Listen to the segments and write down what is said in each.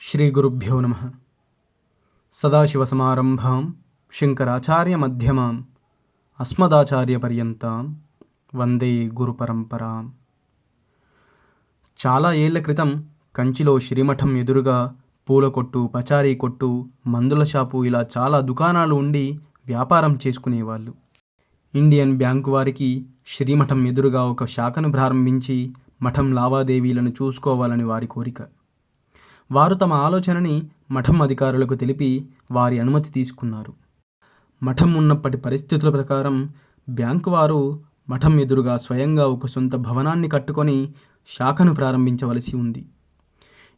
శ్రీగురుభ్యో నమః. సదాశివసమారంభాం శంకరాచార్యమధ్యమాం అస్మదాచార్యపర్యంతాం వందే గురుపరంపరాం. చాలా ఏళ్ల క్రితం కంచిలో శ్రీమఠం ఎదురుగా పూల కొట్టు, పచారీ కొట్టు, మందుల షాపు ఇలా చాలా దుకాణాలు ఉండి వ్యాపారం చేసుకునేవాళ్ళు. ఇండియన్ బ్యాంకు వారికి శ్రీమఠం ఎదురుగా ఒక శాఖను ప్రారంభించి మఠం లావాదేవీలను చూసుకోవాలని వారి కోరిక. వారు తమ ఆలోచనని మఠం అధికారులకు తెలిపి వారి అనుమతి తీసుకున్నారు. మఠం ఉన్నప్పటి పరిస్థితుల ప్రకారం బ్యాంకు వారు మఠం ఎదురుగా స్వయంగా ఒక సొంత భవనాన్ని కట్టుకొని శాఖను ప్రారంభించవలసి ఉంది.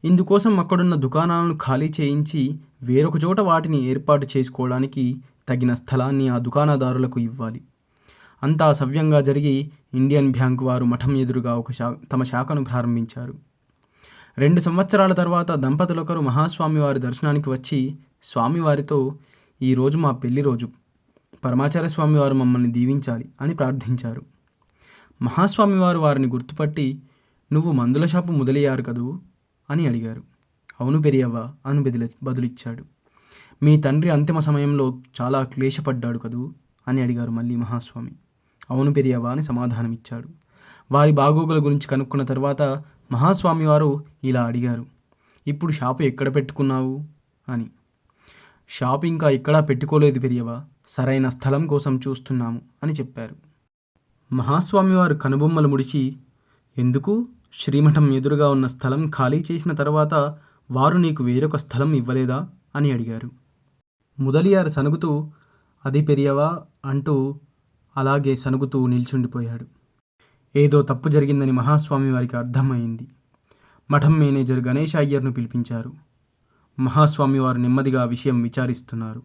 ఇందుకోసం అక్కడున్న దుకాణాలను ఖాళీ చేయించి వేరొక చోట వాటిని ఏర్పాటు చేసుకోవడానికి తగిన స్థలాన్ని ఆ దుకాణదారులకు ఇవ్వాలి. అంతా సవ్యంగా జరిగి ఇండియన్ బ్యాంకు వారు మఠం ఎదురుగా తమ శాఖను ప్రారంభించారు. 2 సంవత్సరాల తర్వాత దంపతులొకరు మహాస్వామివారి దర్శనానికి వచ్చి స్వామివారితో, ఈరోజు మా పెళ్లి రోజు, పరమాచార్య స్వామివారు మమ్మల్ని దీవించాలి అని ప్రార్థించారు. మహాస్వామివారు వారిని గుర్తుపట్టి, నువ్వు మందుల షాపు మొదలయ్యారు కదూ అని అడిగారు. అవును పెరియవ్వ అని బదులిచ్చాడు. మీ తండ్రి అంతిమ సమయంలో చాలా క్లేశపడ్డాడు కదూ అని అడిగారు మళ్ళీ మహాస్వామి. అవును పెరియవ్వ అని సమాధానమిచ్చాడు. వారి బాగోగుల గురించి కనుక్కున్న తర్వాత మహాస్వామి వారు ఇలా అడిగారు, ఇప్పుడు షాపు ఎక్కడ పెట్టుకున్నావు అని. షాపు ఇంకా ఎక్కడా పెట్టుకోలేదు పెరియవా, సరైన స్థలం కోసం చూస్తున్నాము అని చెప్పారు. మహాస్వామివారు కనుబొమ్మలు ముడిచి, ఎందుకు, శ్రీమఠం ఎదురుగా ఉన్న స్థలం ఖాళీ చేసిన తర్వాత వారు నీకు వేరొక స్థలం ఇవ్వలేదా అని అడిగారు. ముదలియారు సనుగుతూ, అది పెరియవా అంటూ అలాగే సనుగుతూ నిల్చుండిపోయాడు. ఏదో తప్పు జరిగిందని మహాస్వామి వారికి అర్థమైంది. మఠం మేనేజర్ గణేష్ అయ్యర్ను పిలిపించారు. మహాస్వామి వారు నెమ్మదిగా విషయం విచారిస్తున్నారు.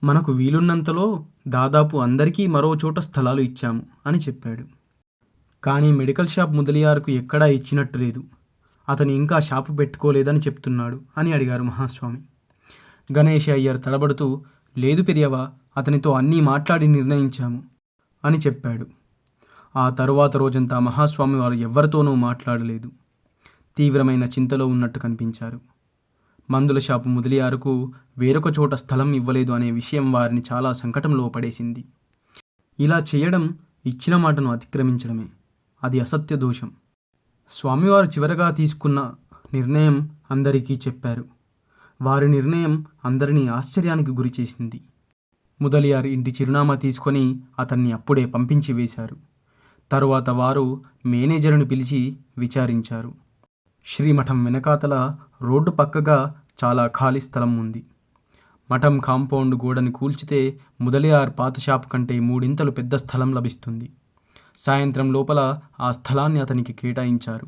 మనకు వీలున్నంతలో దాదాపు అందరికీ మరో చోట స్థలాలు ఇచ్చాము అని చెప్పాడు. కానీ మెడికల్ షాప్ ముదలియారుకు ఎక్కడా ఇచ్చినట్టు లేదు. అతను ఇంకా షాపు పెట్టుకోలేదని చెప్తున్నాడు అని అడిగారు మహాస్వామి. గణేష్ అయ్యర్ తడబడుతూ, లేదు పెరియవా, అతనితో అన్నీ మాట్లాడి నిర్ణయించాము అని చెప్పాడు. ఆ తరువాత రోజంతా మహాస్వామి వారు ఎవ్వరితోనూ మాట్లాడలేదు. తీవ్రమైన చింతలో ఉన్నట్టు కనిపించారు. మందుల షాపు ముదలియారుకు వేరొక చోట స్థలం ఇవ్వలేదు అనే విషయం వారిని చాలా సంకటంలో పడేసింది. ఇలా చేయడం ఇచ్చిన మాటను అతిక్రమించడమే. అది అసత్య దోషం. స్వామివారు చివరగా తీసుకున్న నిర్ణయం అందరికీ చెప్పారు. వారి నిర్ణయం అందరినీ ఆశ్చర్యానికి గురిచేసింది. ముదలియారు ఇంటి చిరునామా తీసుకొని అతన్ని అప్పుడే పంపించి వేశారు. తరువాత వారు మేనేజర్ను పిలిచి విచారించారు. శ్రీమఠం వెనకాతల రోడ్డు పక్కగా చాలా ఖాళీ స్థలం ఉంది. మఠం కాంపౌండ్ గోడని కూల్చితే ముదలియార్ పాత షాపు కంటే 3 పెద్ద స్థలం లభిస్తుంది. సాయంత్రం లోపల ఆ స్థలాన్ని అతనికి కేటాయించారు.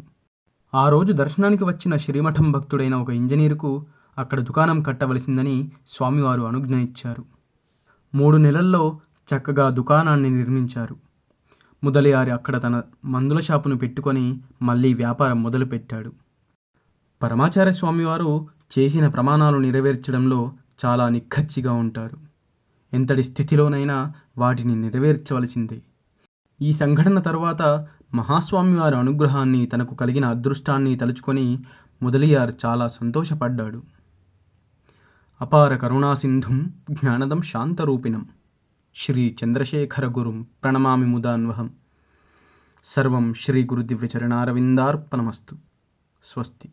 ఆ రోజు దర్శనానికి వచ్చిన శ్రీమఠం భక్తుడైన ఒక ఇంజనీరుకు అక్కడ దుకాణం కట్టవలసిందని స్వామివారు అనుజ్ఞ ఇచ్చారు. 3 నెలల్లో చక్కగా దుకాణాన్ని నిర్మించారు. ముదలియారి అక్కడ తన మందుల షాపును పెట్టుకొని మళ్ళీ వ్యాపారం మొదలుపెట్టాడు. పరమాచార్య స్వామివారు చేసిన ప్రమాణాలు నెరవేర్చడంలో చాలా నిక్కచ్చిగా ఉంటారు. ఎంతటి స్థితిలోనైనా వాటిని నెరవేర్చవలసిందే. ఈ సంఘటన తరువాత మహాస్వామివారి అనుగ్రహాన్ని, తనకు కలిగిన అదృష్టాన్ని తలుచుకొని ముదలియార్ చాలా సంతోషపడ్డాడు. అపార కరుణాసింధుం జ్ఞానదం శాంతరూపిణం శ్రీ చంద్రశేఖర గురుం ప్రణమామి ముదాన్వహం. సర్వం శ్రీ గురు దివ్యచరణారవిందార్పణమస్తు. స్వస్తి.